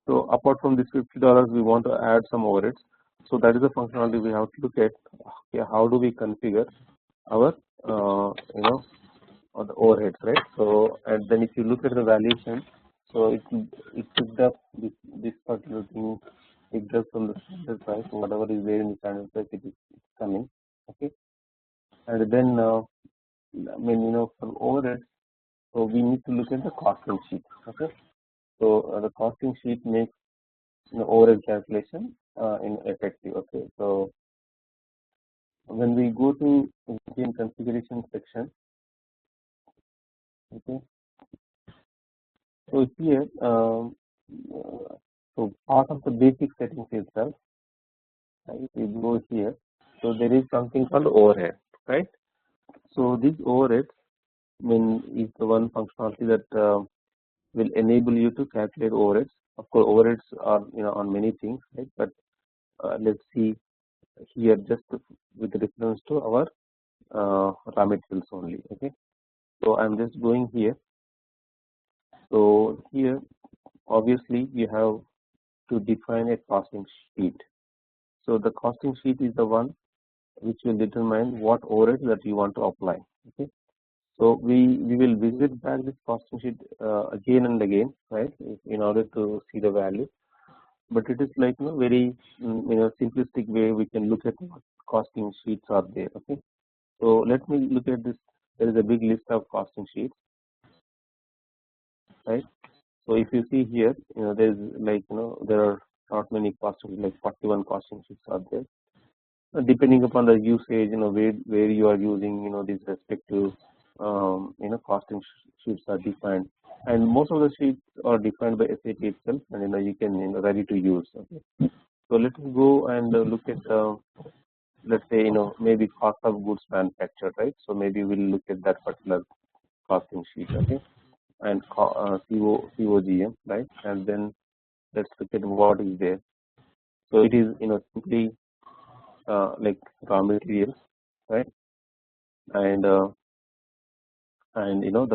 So apart from this $50, we want to add some overheads. So that is the functionality we have to look at. Okay, how do we configure our or the overheads, right? So and then if you look at the valuation, so it picked up this particular thing, picked up from the standard price, whatever is there in the standard price, it is coming. Okay, and then I mean for overheads, so we need to look at the costing sheet. Okay, so the costing sheet makes overhead calculation in effective. Okay, so when we go to the configuration section, okay, so here so part of the basic settings itself, right, we go here, so there is something called overhead, right? So this overhead is the one functionality that will enable you to calculate overheads. Of course, overheads are on many things, right? But let's see here just with reference to our raw materials only. Okay, so I'm just going here. So here obviously you have to define a costing sheet. So the costing sheet is the one which will determine what overhead that you want to apply. Okay, so we will visit back this costing sheet again and again, right, in order to see the value. But it is like very simplistic way we can look at what costing sheets are there. Okay, so let me look at this. There is a big list of costing sheets, right? So if you see here, there is like there are not many costing, like 41 costing sheets are there. Depending upon the usage, where you are using, these respective costing sheets are defined, and most of the sheets are defined by SAP itself, and you can ready to use. Okay, so let us go and look at let's say maybe cost of goods manufactured, right? So maybe we'll look at that particular costing sheet, okay, and COGM, right? And then let's look at what is there. So it is simply like raw materials, right? And the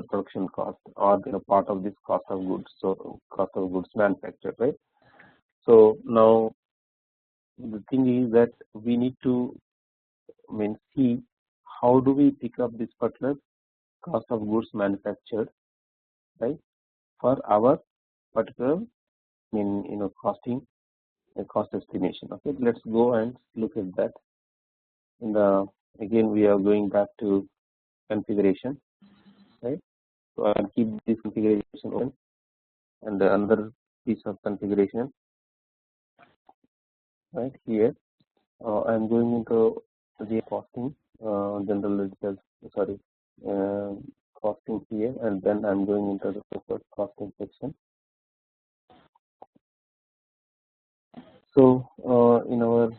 production cost or part of this cost of goods. So cost of goods manufactured, right? So now the thing is that we need to see how do we pick up this particular cost of goods manufactured, right, for our particular costing cost estimation. Okay, let's go and look at that. And again we are going back to configuration, right? So I'll keep this configuration open, and the another piece of configuration, right here. I'm going into the costing general details, sorry, costing here, and then I'm going into the preferred costing section. So in our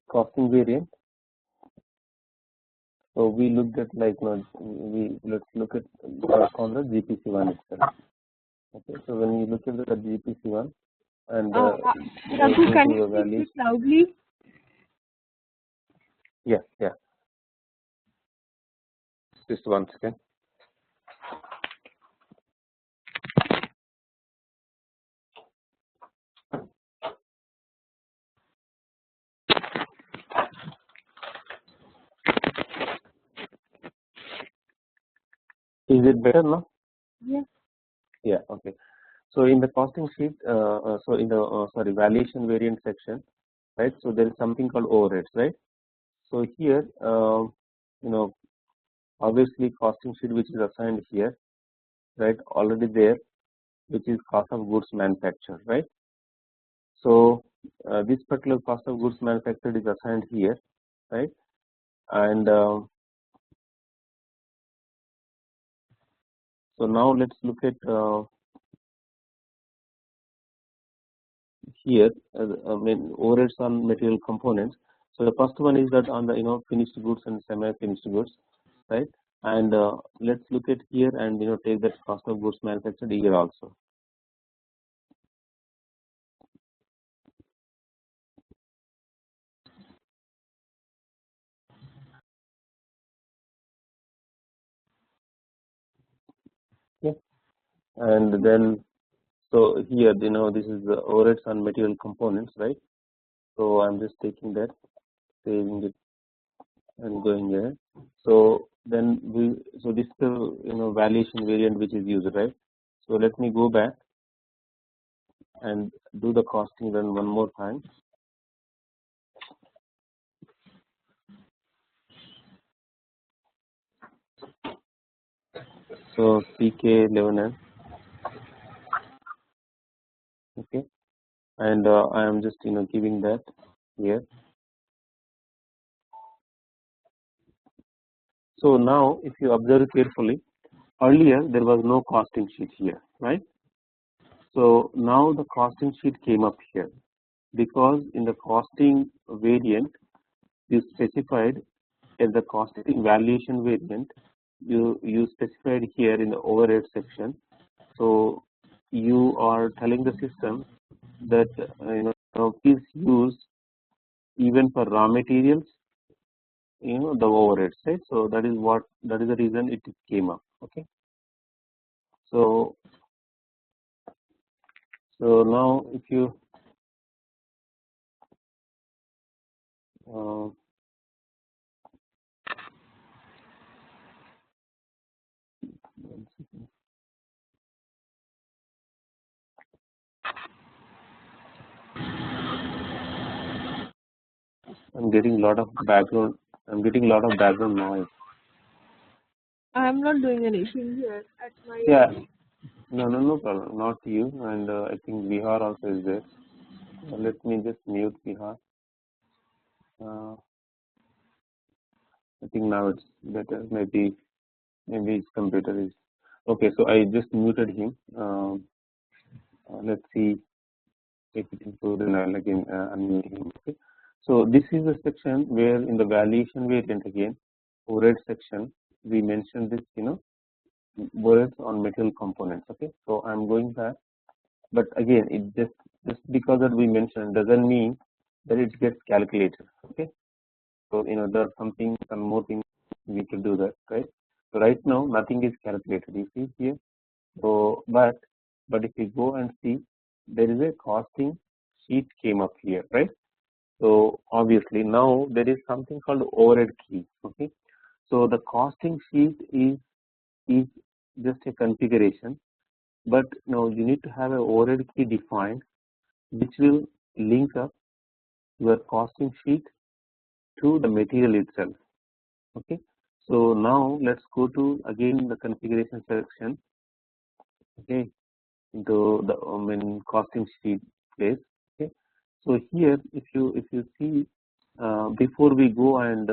costing variant, so we looked at let's look at on the GPC1 itself. Okay, so when you look at the GPC1 and Raghu, can you speak loudly? Yeah. Just 1 second. Is it better now? Yes. Yeah. Okay. So in the costing sheet, so in the valuation variant section, right? So there is something called overheads, right? So here, obviously costing sheet which is assigned here, right? Already there, which is cost of goods manufactured, right? So this particular cost of goods manufactured is assigned here, right? And so now let's look at here. Overheads on material components. So the first one is that on the finished goods and semi-finished goods, right? And let's look at here and take that cost of goods manufactured here also. Okay, and then so here this is the overheads on material components, right? So I'm just taking that, saving it, and going there. So then this is the valuation variant which is used, right? So let me go back and do the costing run one more time. So PK11, okay, and I am just giving that here. So now if you observe carefully, earlier there was no costing sheet here, right? So now the costing sheet came up here because in the costing variant you specified in the costing valuation variant you specified here in the overhead section. So you are telling the system that please use even for raw materials the overheads, right? So that is the reason it came up. Okay. So now if you I'm getting a lot of background noise. I am not doing anything here at my Yeah, no problem, not you, and I think Bihar also is there. Let me just mute Bihar. I think now it's better. Maybe his computer is okay. So I just muted him. Let's see if it improves, and I'll again unmute him. Okay. So this is the section where in the valuation variant again, overhead section, we mentioned this overheads on material components. Okay. So I'm going back, but again it just because that we mentioned doesn't mean that it gets calculated. Okay. So there are some more things we can do that, right? So right now nothing is calculated. You see here. So but if you go and see, there is a costing sheet came up here, right? So obviously now there is something called overhead key. Okay. So the costing sheet is just a configuration, but now you need to have a overhead key defined, which will link up your costing sheet to the material itself. Okay. So now let's go to again the configuration section. Okay, into the costing sheet place. Okay. So here if you see before we go and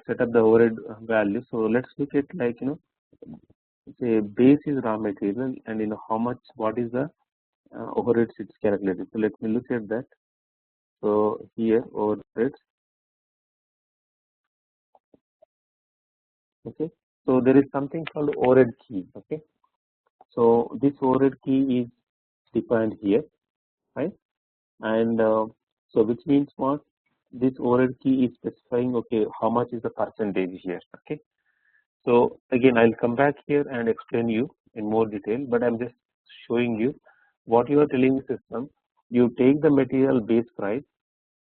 set up the overhead value. So let's look at like say base is raw material, and how much, what is the overheads it's calculated. So let me look at that. So here overheads. Okay. So there is something called overhead key. Okay. So this overhead key is defined here, right? And so which means what? This overhead key is specifying okay how much is the percentage here. Okay. So again I'll come back here and explain you in more detail, but I'm just showing you what you are telling the system. You take the material base price,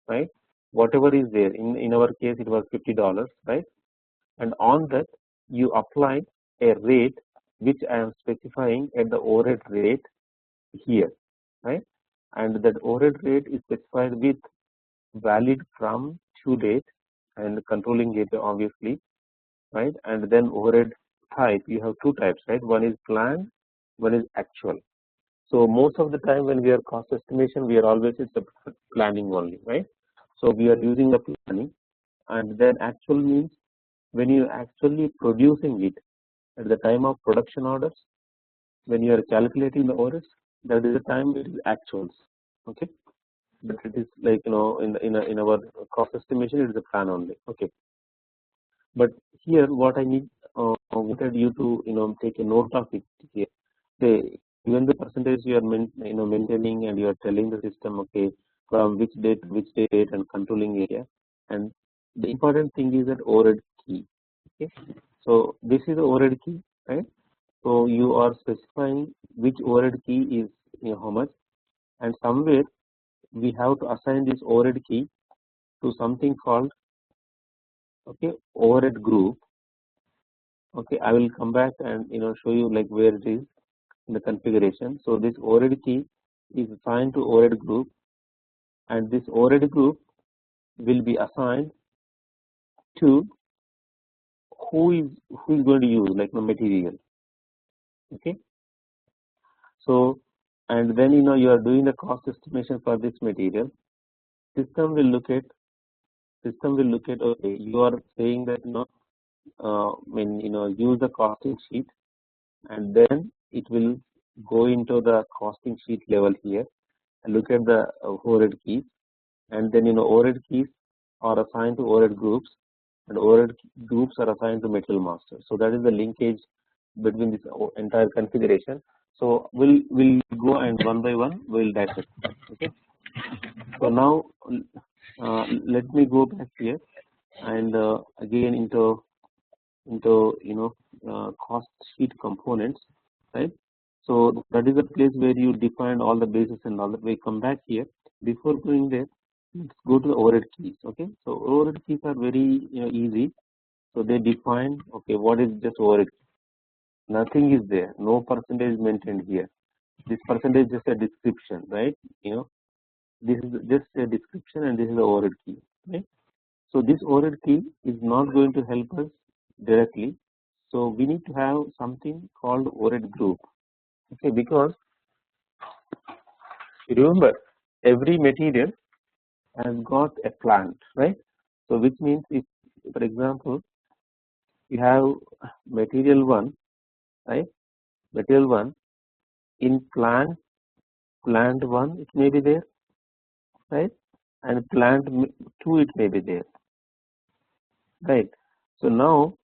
right? Whatever is there, in our case it was $50, right? And on that you apply a rate which I am specifying at the overhead rate here, right? And that overhead rate is specified with valid from to date and controlling area obviously, right? And then overhead type, you have two types, right? One is planned, one is actual. So most of the time when we are cost estimation, we are always it's the planning only, right? So we are using the planning, and then actual means when you are actually producing it at the time of production orders, when you are calculating the orders, that is the time it is actuals. Okay. But it is like in our cost estimation it is a plan only. Okay. But here what I need wanted you to take a note of it here. Say even the percentage you are maintaining, and you are telling the system okay from which date to which date and controlling area, and the important thing is that overhead key. Okay. So this is the overhead key, right? So you are specifying which overhead key is how much, and somewhere we have to assign this overhead key to something called overhead group. I will come back and show you like where it is in the configuration. So this overhead key is assigned to overhead group, and this overhead group will be assigned to who is going to use like the material. So and then you are doing the cost estimation for this material. System will look at okay, you are saying that when use the costing sheet, and then it will go into the costing sheet level here and look at the overhead keys, and then overhead keys are assigned to overhead groups, and overhead groups are assigned to material master. So that is the linkage between this entire configuration. So we'll go and one by one we'll dissect. So now let me go back here and again into cost sheet components, right? So that is the place where you define all the bases and all that. We come back here. Before going there, let's go to the overhead keys. So overhead keys are very easy. So they define what is just overhead key. Nothing is there. No percentage is maintained here. This percentage is just a description, right? This is just a description, and this is the overhead key, right? So this overhead key is not going to help us directly. So we need to have something called overhead group, because you remember every material has got a plant, right? So which means if, for example, you have material 1, right? Material 1 in plant 1 it may be there, right? And plant 2 it may be there, right? So now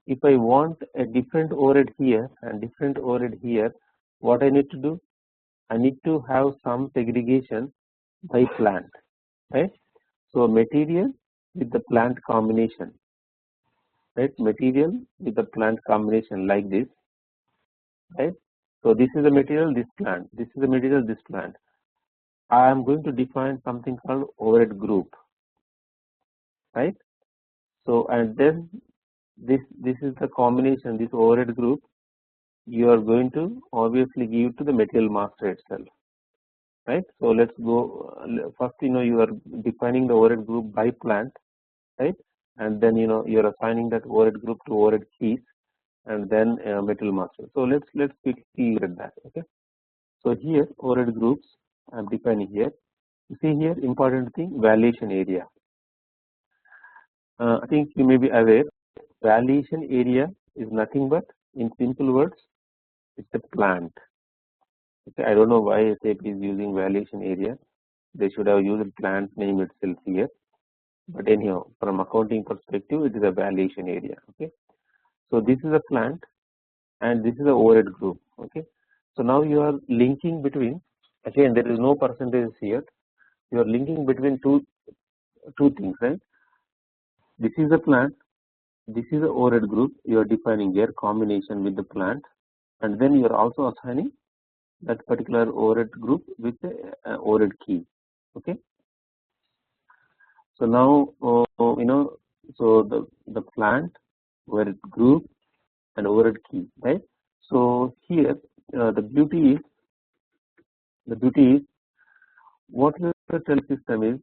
if I want a different overhead here and different overhead here, what I need to do? I need to have some segregation by plant, right? So material with the plant combination, right? Material with the plant combination like this, right? So this is the material, this plant. This is the material, this plant. I am going to define something called overhead group, right? So and then this is the combination, this overhead group you are going to obviously give to the material master itself, right? So let's go first. You are defining the overhead group by plant, right? And then you are assigning that overhead group to overhead keys, and then material master. So let's quickly read that. So here overhead groups I am defining here. You see here important thing, valuation area. I think you may be aware valuation area is nothing but, in simple words, it's a plant. I don't know why SAP is using valuation area. They should have used plant name itself here. But anyhow, from accounting perspective, it is a valuation area. So this is a plant, and this is a overhead group. So now you are linking between. Again, there is no percentage here. You are linking between two things, right? This is a plant. This is a overhead group. You are defining their combination with the plant, and then you are also assigning that particular overhead group with the overhead key. So now so the plant, overhead group, and overhead key, right? So here the beauty is what the tell system is,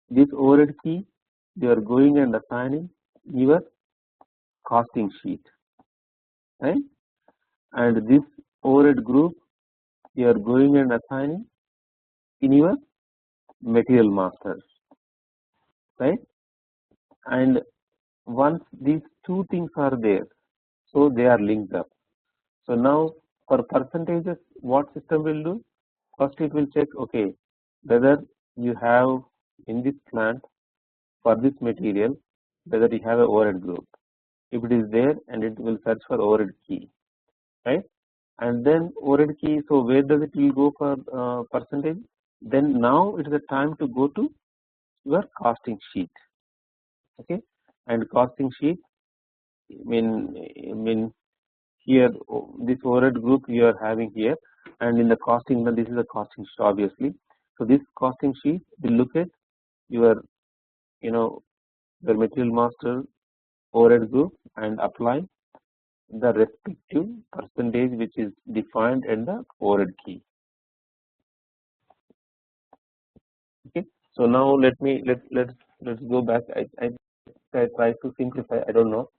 this overhead key you are going and assigning your costing sheet, right? And this overhead group you are going and assigning in your material master, right? And once these two things are there, so they are linked up. So now for percentages, what system will do? First it will check whether you have in this plant for this material whether you have a overhead group. If it is there, and it will search for overhead key, right? And then overhead key, so where does it will go for percentage? Then now it is the time to go to your costing sheet. And costing sheet mean here this overhead group you are having here, and in the costing, then this is a costing sheet obviously. So this costing sheet will look at your your material master overhead group and apply the respective percentage which is defined in the overhead key. Okay. So now let's go back. I try to simplify. I don't know.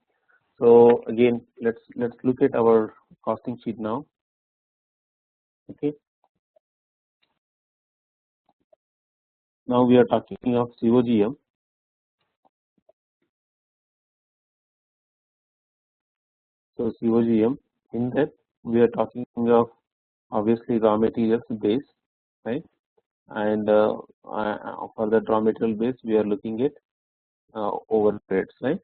So again, let's look at our costing sheet now. Okay. Now we are talking of COGM. So COGM, in that we are talking of obviously raw materials base, right? And for that raw material base, we are looking at overheads, right?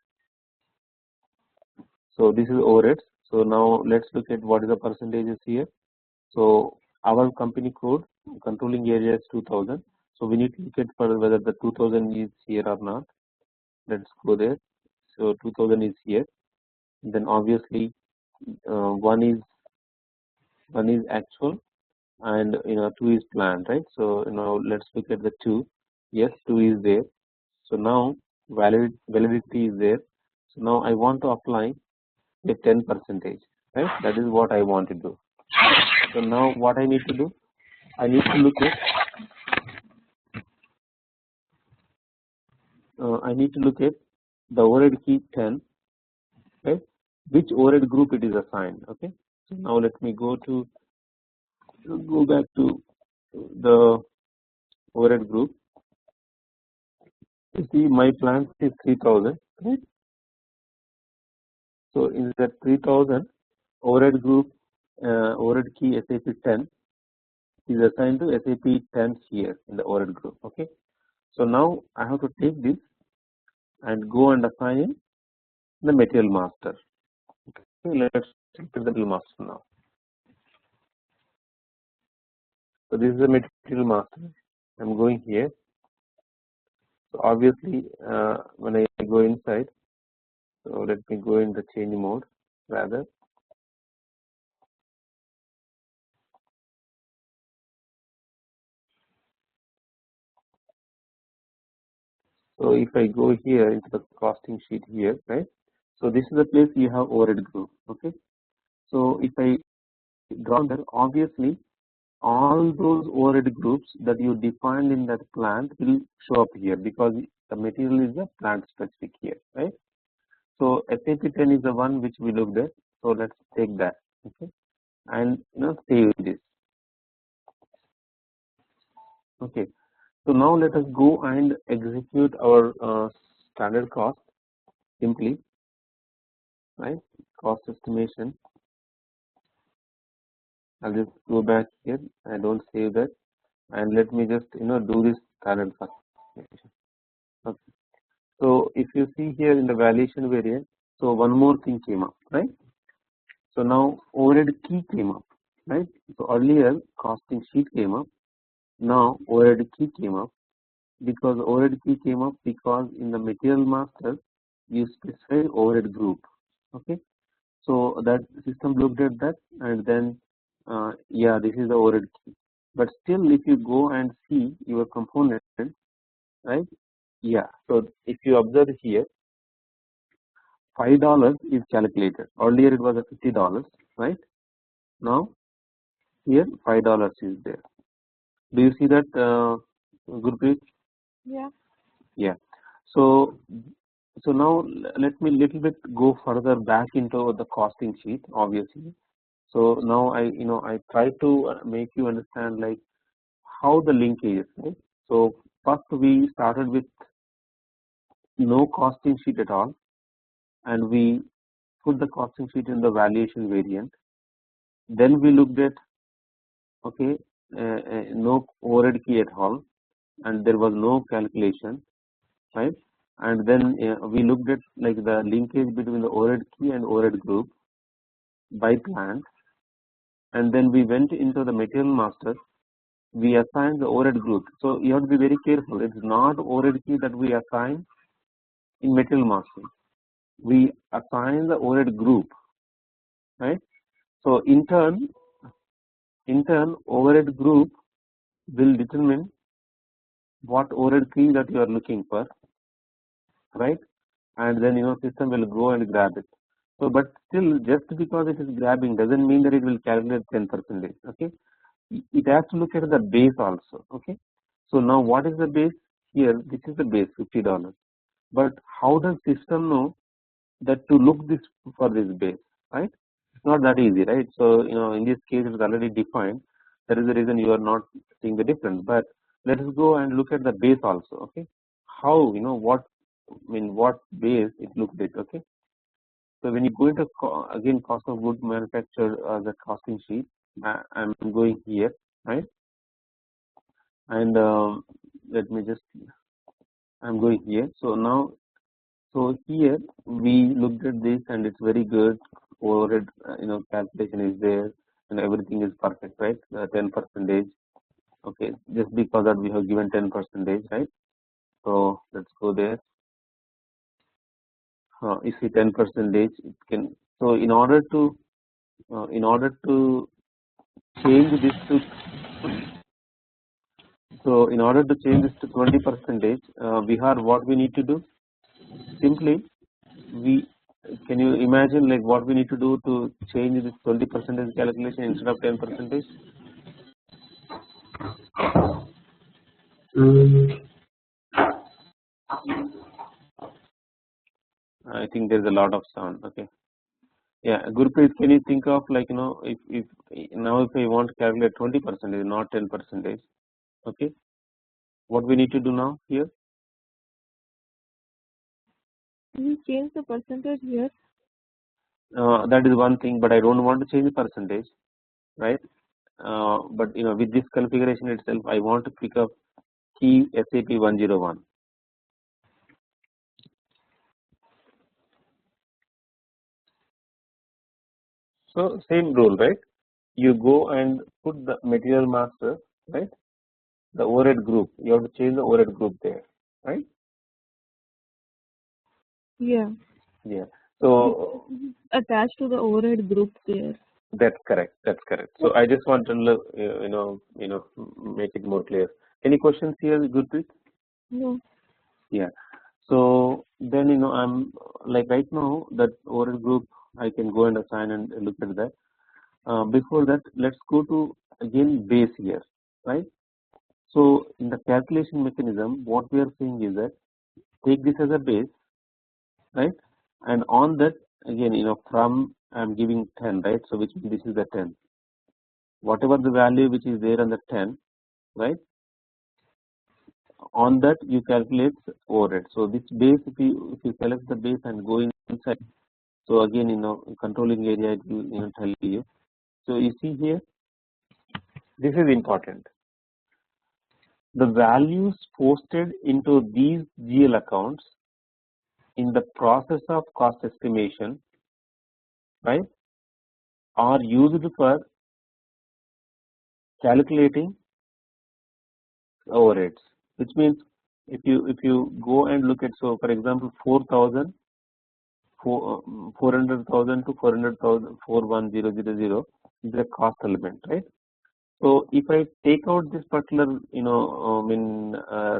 So this is overheads. So now let's look at what is the percentages here. So our company code controlling area is 2000. So we need to look at for whether the 2000 is here or not. Let's go there. So 2000 is here. Then obviously one is actual, and 2 is planned, right? So now let's look at the 2. Yes, 2 is there. So now validity is there. So now I want to apply a 10%, right? That is what I want to do. So now what I need to do, I need to look at the overhead key 10, right? Which overhead group it is assigned. Okay. So now let me go back to the overhead group. You see my plant is 3000, right? So in that 3000 overhead group, overhead key SAP 10 is assigned to SAP 10 here in the overhead group. Okay. So now I have to take this and go and assign the material master. Okay, let's look at the material master now. So this is the material master. I'm going here. So obviously, when I go inside, so let me go in the change mode rather. So if I go here into the costing sheet here, right? So this is the place you have overhead group. Okay. So if I draw that, obviously all those overhead groups that you defined in that plant will show up here because the material is a plant specific here, right? So SAP 10 is the one which we looked at. So let's take that, okay, and save this. Okay. So now let us go and execute our standard cost simply, right? Cost estimation. I'll just go back here. I don't save that, and let me just do this standard cost estimation. Okay. So if you see here in the valuation variant, so one more thing came up, right? So now overhead key came up, right? So earlier costing sheet came up, now overhead key came up because overhead key came up because in the material master you specify overhead group. Okay, so that system looked at that and then yeah, this is the overhead key. But still, if you go and see your component, right? Yeah, so if you observe here, $5 is calculated. Earlier it was a $50, right? Now here $5 is there. Do you see that, Gurpreet? Yeah. Yeah. So now let me little bit go further back into the costing sheet, obviously. So now I try to make you understand like how the linkage is, right? So first we started with no costing sheet at all, and we put the costing sheet in the valuation variant. Then we looked at okay, no overhead key at all, and there was no calculation, right? And then we looked at like the linkage between the overhead key and overhead group by plant, and then we went into the material master. We assigned the overhead group. So you have to be very careful. It's not overhead key that we assign in material master. We assign the overhead group, right? So in turn overhead group will determine what overhead key that you are looking for, right? And then system will go and grab it. So but still, just because it is grabbing doesn't mean that it will calculate 10%. Okay, it has to look at the base also. Okay, so now what is the base here? This is the base, $50. But how does system know that to look this for this base, right? It's not that easy, right? So in this case it is already defined. That is the reason you are not seeing the difference. But let us go and look at the base also. Okay, how what what base it looks at. Okay, so when you go into again cost of goods manufactured the costing sheet, I'm going here, right? And let me just I'm going here. So now here we looked at this and it's very good. Overhead calculation is there and everything is perfect, right? 10%. Okay, just because that we have given 10%, right? So let's go there. You see 10%, it can. So in order to change this to in order to change this to 20%, Bihar, what we need to do? Simply, can you imagine like what we need to do to change this 20% calculation instead of 10%? I think there's a lot of sound. Okay. Yeah, Gurpreet, can you think of like if now if I want to calculate 20%, not 10%, okay, what we need to do now here? We change the percentage here. That is one thing, but I don't want to change the percentage, right? But with this configuration itself, I want to pick up key SAP 101. So same rule, right? You go and put the material master, right? The overhead group. You have to change the overhead group there, right? Yeah. Yeah. So Attached to the overhead group there. that's correct. That's correct. So I just want to make it more clear. Any questions here, Gurpreet? No. Yeah. So then I'm like right now that overhead group I can go and assign and look at that. Before that, let's go to again base here, right? So in the calculation mechanism, what we are saying is that take this as a base, right? And on that again, from I'm giving 10, right? So which means this is the 10. Whatever the value which is there on the 10, right? On that you calculate overhead. So this base, if you select the base and go inside, so again controlling area it will tell you. So you see here, this is important. The values posted into these GL accounts in the process of cost estimation, right, are used for calculating overheads. Which means if you go and look at, so for example 4,000, 400,000 to 400,000, 41000 is a cost element, right? So if I take out this particular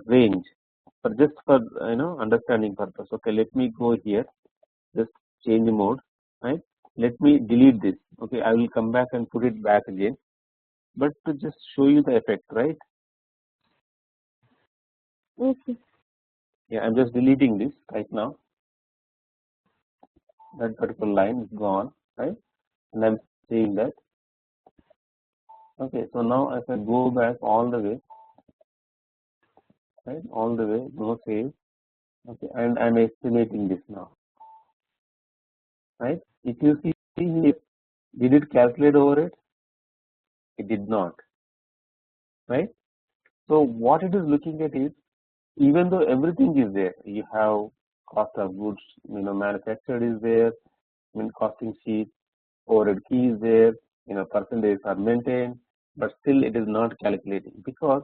range for just for understanding purpose, okay, let me go here, just change mode, right? Let me delete this. Okay, I will come back and put it back again, but to just show you the effect, right? Okay. Yeah, I'm just deleting this right now. That particular line is gone, right? And I'm saying that. Okay, so now if I go back all the way, right, all the way, no save. Okay, and I'm estimating this now, right? If you see here, did it calculate over it? It did not, right? So what it is looking at is, even though everything is there, you have cost of goods, manufactured is there, costing sheet, overhead key is there, percentages are maintained, but still it is not calculating because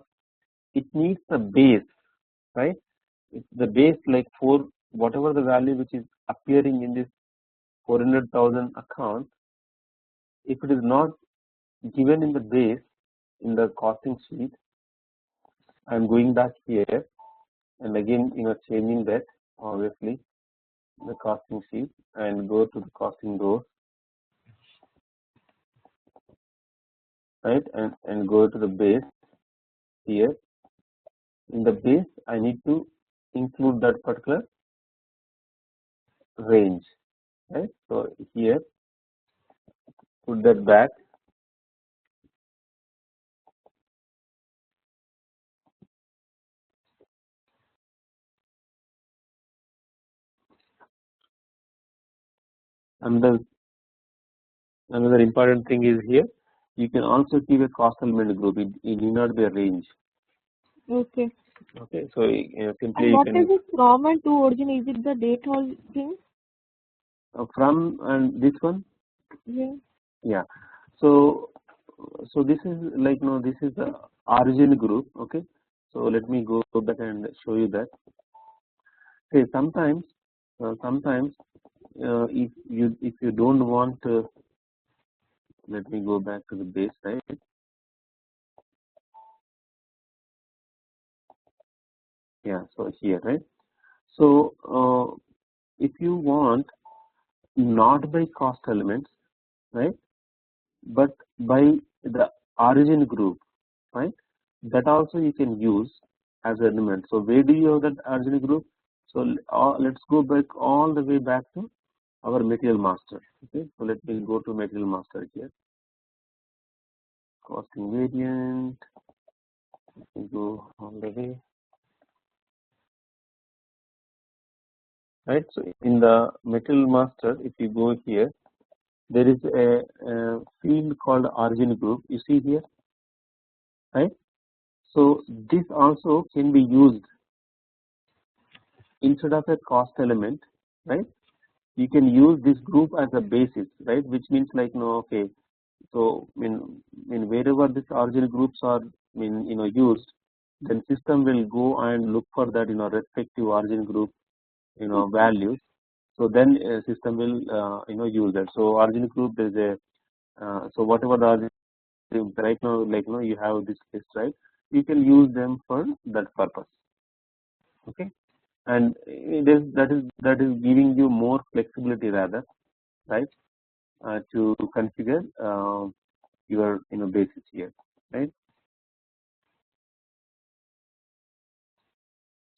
it needs the base, right? It's the base like for whatever the value which is appearing in this 400,000 account, if it is not given in the base in the costing sheet, I am going back here and again changing that obviously the costing sheet and go to the costing row, right, and go to the base here. In the base I need to include that particular range, right. So here put that back, and another important thing is here you can also keep a cost element group. It need not be a range. Okay. Okay, so simply And you what can is it from and to origin? Is it the date all thing? from and this one. Yeah. Yeah. So this is like this is the origin group. Okay. So let me go back and show you that. Okay. Sometimes if you don't want to, let me go back to the base, right. Yeah. So here, right. So if you want not by cost elements, right, but by the origin group, right, that also you can use as an element. So where do you have that origin group? So let's go back all the way back to our material master. Okay, so let me go to material master here, costing variant. Let me go all the way, right. So in the material master, if you go here, there is a field called origin group. You see here, right. So this also can be used instead of a cost element, right. You can use this group as a basis, right, which means like okay, so wherever these origin groups are used, then system will go and look for that respective origin group values. So then system will use that. So origin group is a so whatever the origin group right now, like you have this list, right, you can use them for that purpose. Okay, and that is giving you more flexibility rather, right, to configure your basis here, right.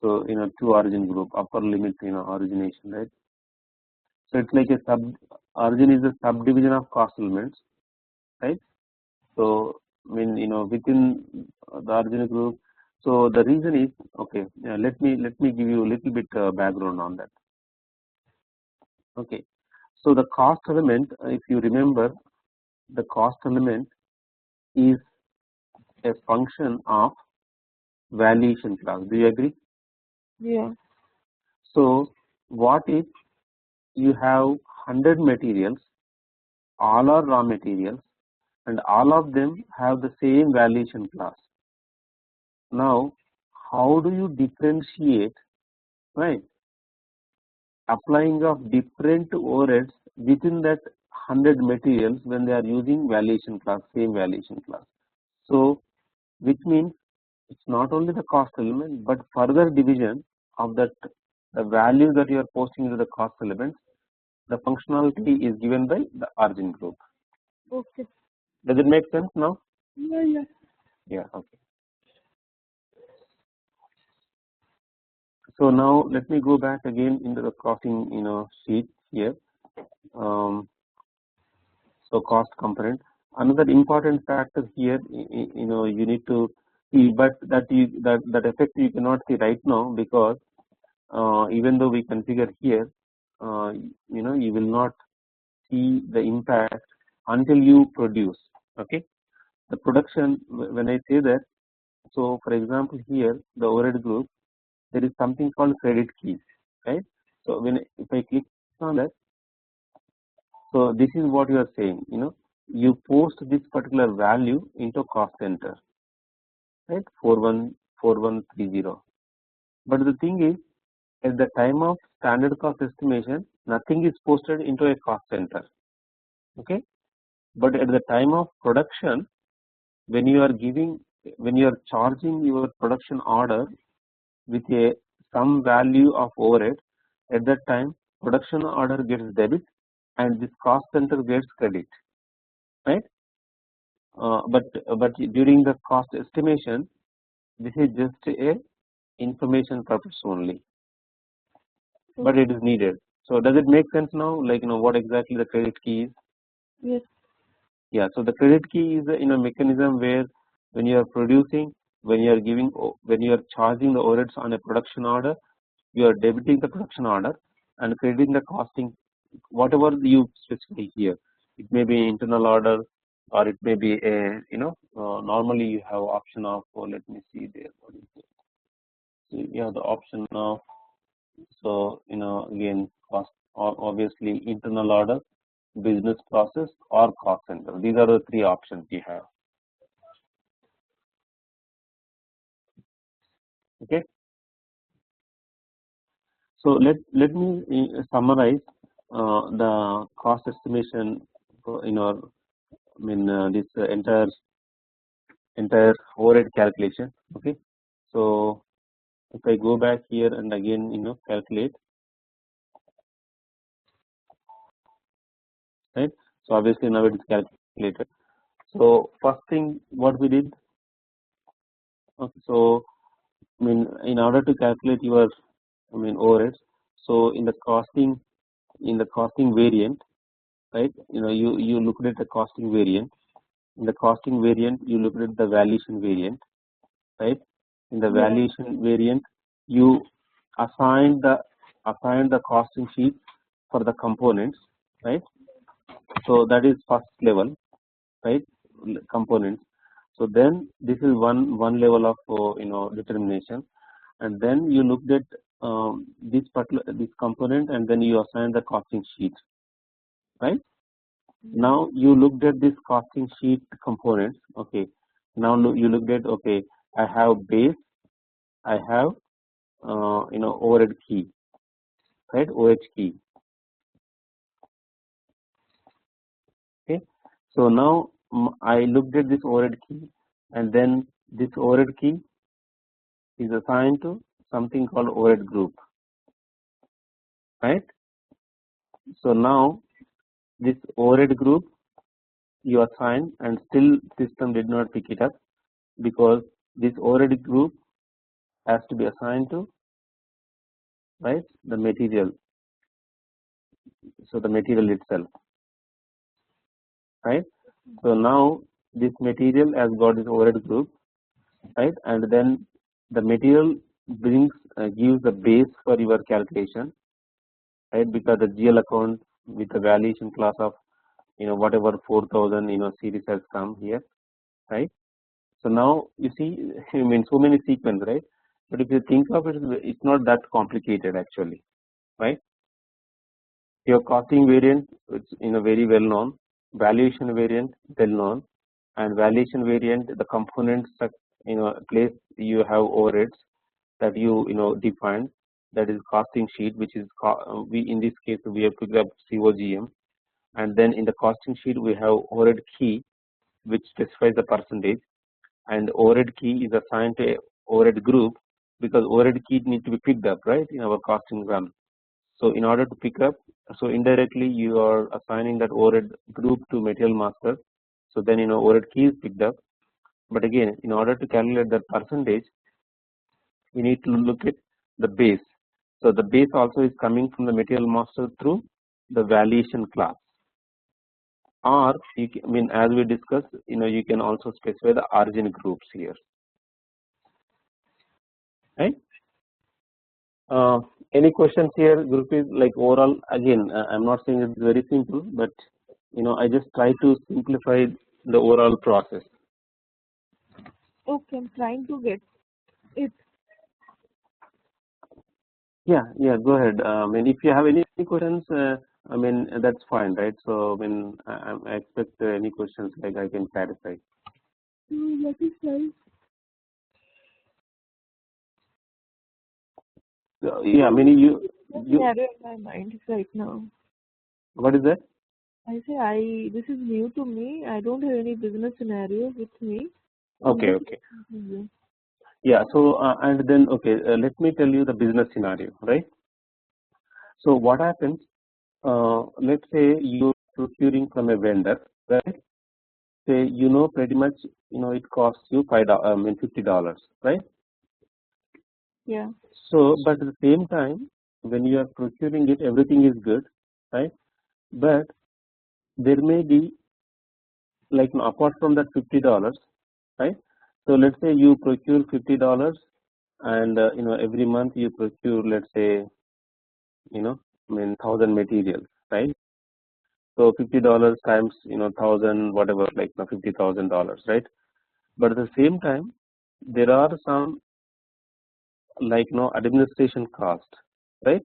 So two origin group, upper limit origination, right. So it's like a origin is a subdivision of cost elements, right. So within the origin group. So the reason is okay. Let me give you a little bit background on that. Okay, so the cost element, if you remember, the cost element is a function of valuation class. Do you agree? Yeah. So what if you have 100 materials, all are raw materials, and all of them have the same valuation class. Now, how do you differentiate, right, applying of different overheads within that 100 materials when they are using valuation class, same valuation class? So, which means it's not only the cost element, but further division of that the value that you are posting into the cost element, the functionality is given by the origin group. Okay. Does it make sense now? Yeah. Yeah. Okay. So now let me go back again into the costing sheet here. So cost component. Another important factor here you need to see, but that effect you cannot see right now because even though we configure here, you will not see the impact until you produce. Okay, the production, when I say that, so for example here the overhead group, there is something called credit keys, right. So when if I click on that, so this is what you are saying, you post this particular value into cost center, right, 414130. But the thing is, at the time of standard cost estimation, nothing is posted into a cost center. Okay, but at the time of production, when you are charging your production order with a some value of overhead, at that time production order gets debit and this cost center gets credit, right? But during the cost estimation, this is just a information purpose only, but it is needed. So does it make sense now? Like what exactly the credit key is? Yes. Yeah. So the credit key is a mechanism where when you are producing, when you are charging the overheads on a production order, you are debiting the production order and crediting the costing, whatever you specify here. It may be internal order or it may be a normally you have option of let me see there what is it. So you have the option of, so again cost obviously internal order, business process or cost center. These are the three options you have. Okay. So let me summarize the cost estimation in our this entire overhead calculation. Okay. So if I go back here and again calculate, right? So obviously now it is calculated. So first thing what we did, okay, so in order to calculate your overheads, so in the costing variant, right? You looked at the costing variant. In the costing variant, you looked at the valuation variant, right? In the valuation variant, you assign the costing sheet for the components, right? So that is first level, right? Components. So then this is one level of determination, and then you looked at this component, and then you assign the costing sheet, right? Now you looked at this costing sheet components. Okay. Now you looked at, okay, I have base, I have overhead key, right? OH key. Okay. So now I looked at this overhead key, and then this overhead key is assigned to something called overhead group, right? So now this overhead group you assign, and still system did not pick it up because this overhead group has to be assigned to, right, the material. So the material itself, right? So now this material has got this overhead group, right, and then the material gives the base for your calculation, right, because the GL account with the valuation class of whatever 4000 series has come here, right? So now you see, so many sequence, right? But if you think of it, it's not that complicated actually, right? Your costing variant, it's very well known. Valuation variant, well known, and valuation variant, the components that place you have overheads that you defined, that is costing sheet, which is we in this case we have picked up COGM, and then in the costing sheet we have overhead key, which specifies the percentage, and overhead key is assigned to a overhead group because overhead key need to be picked up, right, in our costing run. So in order to pick up, so indirectly you are assigning that overhead group to material master. So then overhead key is picked up. But again, in order to calculate that percentage, we need to look at the base. So the base also is coming from the material master through the valuation class. Or you can, as we discussed, you can also specify the origin groups here, right? Any questions here, Gurpreet? Like overall, again, I'm not saying it's very simple, but I just try to simplify the overall process. Okay, I'm trying to get it. Yeah, go ahead. If you have any questions, that's fine, right? So I expect any questions like I can clarify. That is nice. Yeah, you Narrow in my mind right now. what is that? I say this is new to me. I don't have any business scenario with me. I'm Okay, just okay. listening to you. Yeah. So and then okay, let me tell you the business scenario, right? So what happens? Let's say you're procuring from a vendor, right? Say pretty much it costs you $5, I mean $50, right? Yeah. So but at the same time, when you are procuring it, everything is good, right? But there may be like apart from that $50, right? So let's say you procure $50, and every month you procure, let's say, I mean 1,000 materials, right? So $50 times 1,000 whatever, like $50,000, right? But at the same time, there are some like administration cost, right?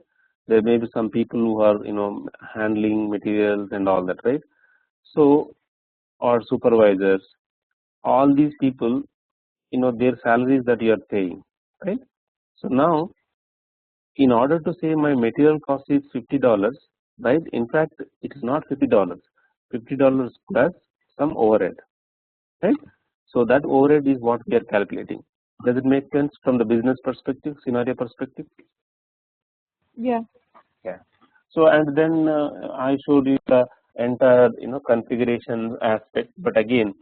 There may be some people who are handling materials and all that, right? So or supervisors, all these people, their salaries that you are paying, right? So now, in order to say my material cost is $50, right? In fact, it is not $50, $50 plus some overhead, right? So that overhead is what we are calculating. Does it make sense from the business perspective, scenario perspective? Yeah. Yeah. So and then I showed you the entire configuration aspect. But again,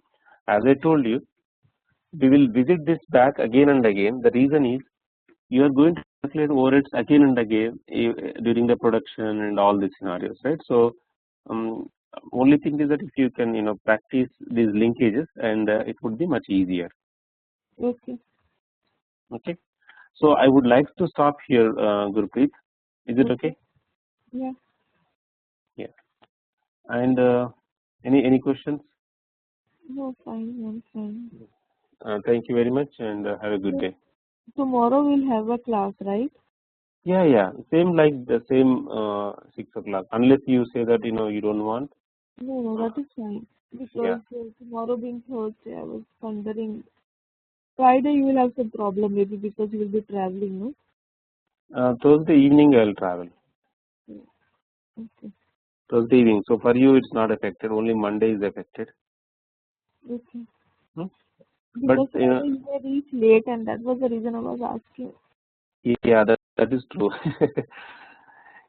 as I told you, we will visit this back again and again. The reason is you are going to calculate overheads again and again during the production and all these scenarios, right? So um, only thing is that if you can practice these linkages, and it would be much easier. Okay. Okay. So I would like to stop here, Gurpreet. Is it okay? Okay. Yeah. Yeah. And any questions? No, fine. I'm fine. Thank you very much, and have a good So day. tomorrow we'll have a class, right? Yeah, yeah. Same like the same 6 o'clock. Unless you say that you don't want. No, no, Uh, that is fine. yeah. Because tomorrow being Thursday, I was wondering. Friday you will have some problem maybe because you will be traveling, no? Thursday evening I will travel. Yeah. Okay. Thursday evening. So for you it's not affected. Only Monday is affected. Okay. Hmm? But Because Friday you may reach late, and that was the reason I was asking. yeah, that is true.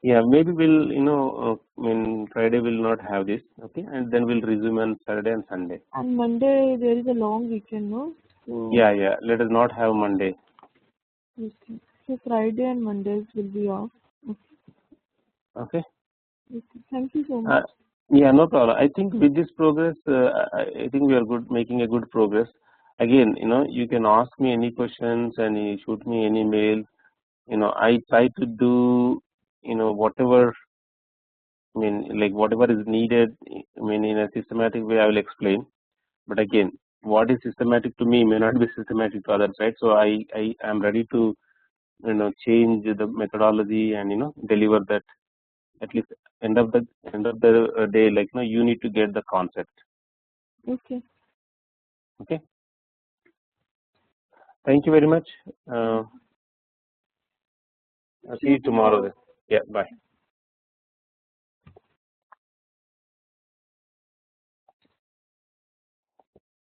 Yeah, maybe we'll I mean Friday will not have this. Okay, and then we'll resume on Saturday and Sunday. And Monday there is a long weekend, no? So, Yeah, yeah. Let us not have Monday. okay. So Friday and Mondays will be off. Okay. Okay. Okay. Thank you so Uh, much. yeah, no problem. I think with this progress, I think we are making a good progress. Again, you can ask me any questions and you shoot me any mail. I try to do, whatever, I mean, like whatever is needed. I mean, in a systematic way, I will explain. But again, what is systematic to me may not be systematic to others, right? So I am ready to, change the methodology and deliver that at least end of the day, like you need to get the concept. Okay. Okay, thank you very much. Yeah. I'll See see you you tomorrow tomorrow. then. Yeah, bye.